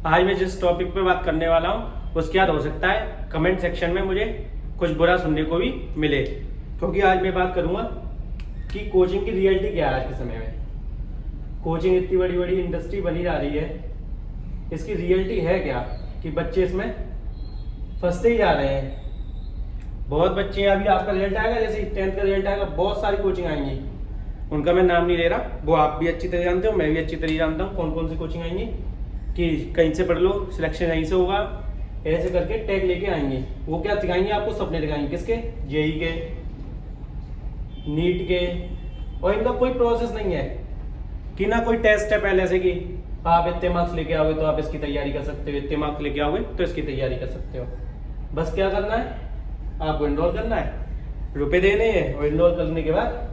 आज मैं जिस टॉपिक पे बात करने वाला हूँ उसके बाद हो सकता है कमेंट सेक्शन में मुझे कुछ बुरा सुनने को भी मिले, क्योंकि आज मैं बात करूँगा कि कोचिंग की रियलिटी क्या है। आज के समय में कोचिंग इतनी बड़ी बड़ी इंडस्ट्री बनी जा रही है, इसकी रियलिटी है क्या कि बच्चे इसमें फंसते ही जा रहे हैं। बहुत बच्चे अभी आपका रिजल्ट आएगा, जैसे 10th का रिजल्ट आएगा, बहुत सारी कोचिंग आएंगी, उनका मैं नाम नहीं ले रहा, वो आप भी अच्छी तरह जानते हो, मैं भी अच्छी तरह जानता हूँ कौन कौन सी कोचिंग आएंगी कि कहीं से पढ़ लो, सिलेक्शन यहीं से होगा, ऐसे करके टैग लेके आएंगे। वो क्या सिखाएंगे आपको? सपने दिखाएंगे, किसके? जेई के, नीट के। और इनका कोई प्रोसेस नहीं है कि ना कोई टेस्ट है पहले से कि आप इतने मार्क्स लेके आओगे तो आप इसकी तैयारी कर सकते हो, इतने मार्क्स लेके आओगे तो इसकी तैयारी कर सकते हो। बस क्या करना है, आपको इनरोल करना है, रुपए देने हैं, और इनरोल करने के बाद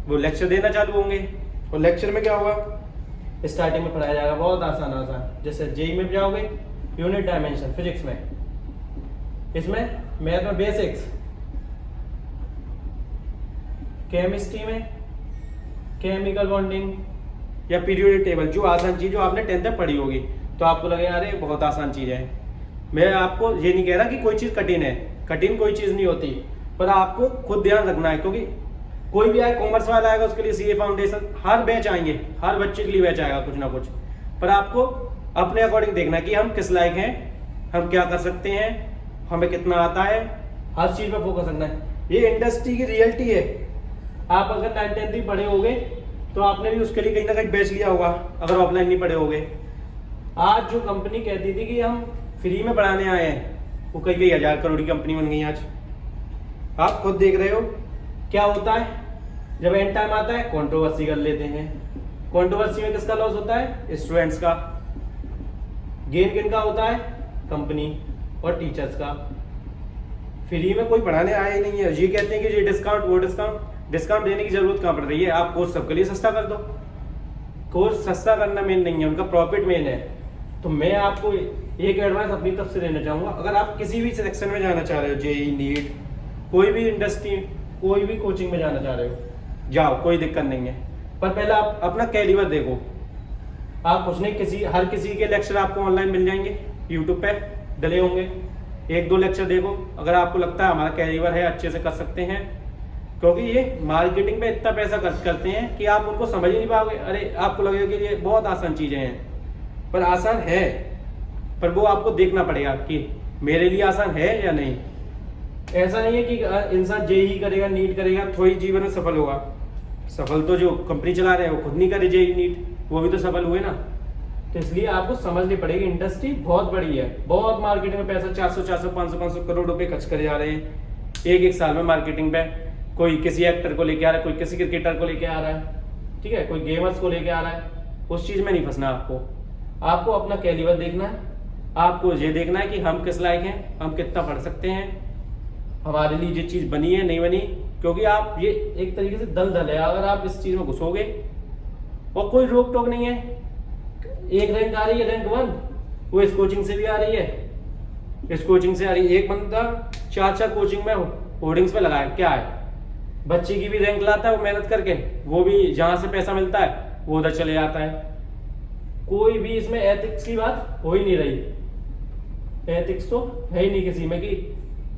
वो लेक्चर देना चालू होंगे। और लेक्चर में क्या होगा, स्टार्टिंग में पढ़ाया जाएगा बहुत आसान आसान, जैसे जेई में जाओगे यूनिट डायमेंशन फिजिक्स में, इसमें मैथ में बेसिक्स, केमिस्ट्री में केमिकल बॉन्डिंग या पीरियोडिक टेबल, जो आसान चीज जो आपने 10th में पढ़ी होगी, तो आपको लगेगा अरे बहुत आसान चीज है। मैं आपको ये नहीं कह रहा कि कोई चीज कठिन है, कठिन कोई चीज नहीं होती, पर आपको खुद ध्यान रखना है, क्योंकि कोई भी आए, कॉमर्स वाला आएगा उसके लिए सीए फाउंडेशन, हर बैच आएंगे, हर बच्चे के लिए बैच आएगा कुछ ना कुछ, पर आपको अपने अकॉर्डिंग देखना है कि हम किस लायक हैं, हम क्या कर सकते हैं, हमें कितना आता है, हर चीज पर फोकस रखना है। ये इंडस्ट्री की रियलिटी है। आप अगर 9th 10th भी पढ़े होगे तो आपने भी उसके लिए कहीं ना कहीं बैच लिया होगा, अगर ऑफलाइन नहीं पढ़े होगे। आज जो कंपनी कहती थी कि हम फ्री में पढ़ाने आए हैं, वो कई 1000 करोड़ की कंपनी बन गई आज। आप खुद देख रहे हो क्या होता है, जब एंड टाइम आता है कंट्रोवर्सी कर लेते हैं। कंट्रोवर्सी में किसका लॉस होता है? स्टूडेंट्स का। गेन किनका होता है? कंपनी और टीचर्स का। फ्री में कोई पढ़ाने आया ही नहीं है। ये कहते हैं कि ये डिस्काउंट, वो डिस्काउंट, डिस्काउंट देने की जरूरत कहाँ पड़ रही है? आप कोर्स सबके लिए सस्ता कर दो। कोर्स सस्ता करना मेन नहीं है, उनका प्रॉफिट मेन है। तो मैं आपको एक एडवाइस अपनी तरफ से देना चाहूंगा, अगर आप किसी भी सिलेक्शन में जाना चाह रहे हो, जेई, नीट, कोई भी इंडस्ट्री, कोई भी कोचिंग में जाना चाह रहे हो, जाओ, कोई दिक्कत नहीं है, पर पहले आप अपना कैलिबर देखो। आप कुछ नहीं, हर किसी के लेक्चर आपको ऑनलाइन मिल जाएंगे, यूट्यूब पे डले होंगे, 1-2 लेक्चर देखो। अगर आपको लगता है हमारा कैलिबर है, अच्छे से कर सकते हैं, क्योंकि ये मार्केटिंग पे इतना पैसा खर्च करते हैं कि आप उनको समझ ही नहीं पाओगे। अरे आपको लगेगा कि ये बहुत आसान चीजें हैं, पर आसान है, पर वो आपको देखना पड़ेगा कि मेरे लिए आसान है या नहीं। ऐसा नहीं है कि इंसान जेई करेगा, नीट करेगा तो ही जीवन में सफल होगा। सफल तो जो कंपनी चला रहे हैं वो खुद नहीं करे जेई नीट, वो भी तो सफल हुए ना। तो इसलिए आपको समझनी पड़ेगी, इंडस्ट्री बहुत बड़ी है, बहुत मार्केटिंग में पैसा 400 500 करोड़ रुपए खर्च करे जा रहे हैं एक साल में मार्केटिंग पे। कोई किसी एक्टर को लेके आ रहा है, कोई किसी क्रिकेटर को लेके आ रहा है, ठीक है, कोई गेमर्स को लेके आ रहा है। उस चीज में नहीं फंसना आपको अपना कैलिबर देखना है। आपको ये देखना है कि हम किस लायक हैं, हम कितना पढ़ सकते हैं, हमारे लिए ये चीज बनी है नहीं बनी। क्योंकि आप ये एक तरीके से दलदल है, अगर आप इस चीज में घुसोगे और कोई रोक टोक नहीं है। एक रैंक आ रही है, रैंक 1, वो इस कोचिंग से भी आ रही है, इस कोचिंग से आ रही है। एक बंदा 4 कोचिंग में होर्डिंग्स पे लगाए, क्या है, बच्चे की भी रैंक लाता है वो मेहनत करके, वो भी जहां से पैसा मिलता है वो उधर चले जाता है। कोई भी इसमें एथिक्स की बात हो ही नहीं रही। एथिक्स तो है ही नहीं किसी में कि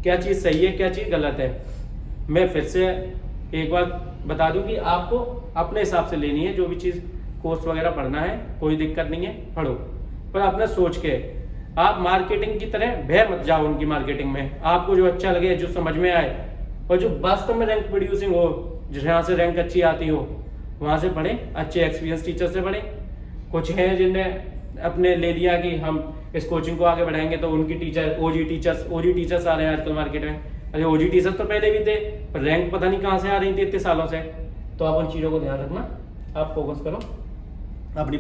क्या चीज सही है, क्या चीज गलत है। मैं फिर से एक बार बता दूं कि आपको अपने हिसाब से लेनी है, जो भी चीज कोर्स वगैरह पढ़ना है, कोई दिक्कत नहीं है, पढ़ो, पर अपना सोच के। आप मार्केटिंग की तरह बह मत जाओ उनकी मार्केटिंग में। आपको जो अच्छा लगे, जो समझ में आए, और जो वास्तव में रैंक प्रोड्यूसिंग हो, जहाँ से रैंक अच्छी आती हो, वहां से पढ़े, अच्छे एक्सपीरियंस टीचर से पढ़े। कुछ हैं जिनने अपने ले लिया कि हम इस कोचिंग को आगे बढ़ाएंगे, तो उनकी टीचर ओजी टीचर्स आ रहे हैं आजकल मार्केट में। अरे ओजी टीचर्स तो पहले भी थे, पर रैंक पता नहीं कहाँ से आ रही थी इतने सालों से। तो आप उन चीज़ों को ध्यान रखना, आप फोकस करो अपनी